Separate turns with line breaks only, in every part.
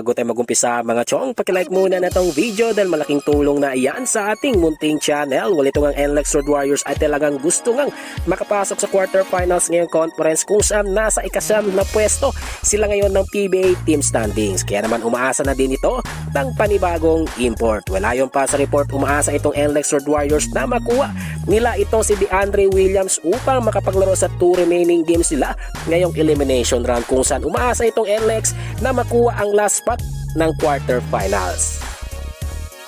bago tayo magumpisa mga chong, pakilike muna na tong video dahil malaking tulong na iyan sa ating munting channel. Walito ngang NLEX Road Warriors ay talagang gusto ngang makapasok sa quarterfinals ngayong conference kung saan nasa ikasyam na pwesto sila ngayon ng PBA team standings. Kaya naman umaasa na din ito ng panibagong import. Ayon pa sa report, umaasa itong NLEX Road Warriors na makuha nila itong si DeAndre Williams upang makapaglaro sa 2 remaining games nila ngayong elimination round kung saan umaasa itong NLEX na makuha ang last spot ng quarterfinals.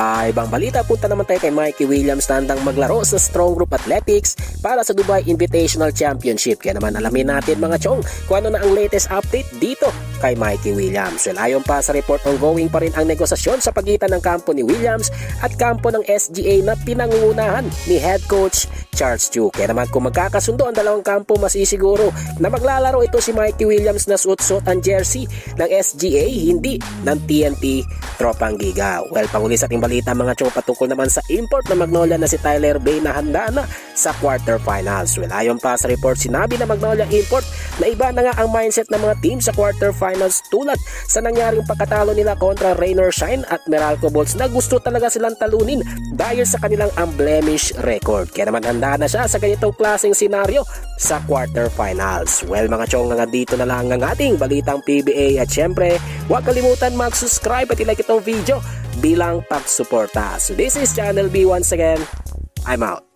Ibang balita, punta naman tayo kay Mikey Williams na handang maglaro sa Strong Group Athletics para sa Dubai Invitational Championship. Kaya naman alamin natin mga chong kung ano na ang latest update dito kay Mikey Williams. Ayon pa sa report, ongoing pa rin ang negosasyon sa pagitan ng kampo ni Williams at kampo ng SGA na pinangungunahan ni head coach Charles Chu. Kaya naman kung magkakasundo ang dalawang kampo, masisiguro na maglalaro ito si Mikey Williams na suot-suot ang jersey ng SGA, hindi ng TNT Tropang Giga. Panghuli sa ating balita mga chong, patungkol naman sa import na Magnolia na si Tyler Bay na handa na sa quarterfinals. Ayon pa sa report, sinabi na Magnolia Import na iba na nga ang mindset ng mga team sa quarterfinals tulad sa nangyaring pagkatalo nila kontra Rainer Shine at Meralco Bolts na gusto talaga silang talunin dahil sa kanilang unblemished record. Kaya naman handa na siya sa ganitong klaseng senaryo sa quarterfinals. Mga chong, nga dito na lang ang ating balitang PBA at syempre huwag kalimutan mag-subscribe at i-like itong video bilang pagsuporta. So this is Channel B once again. I'm out.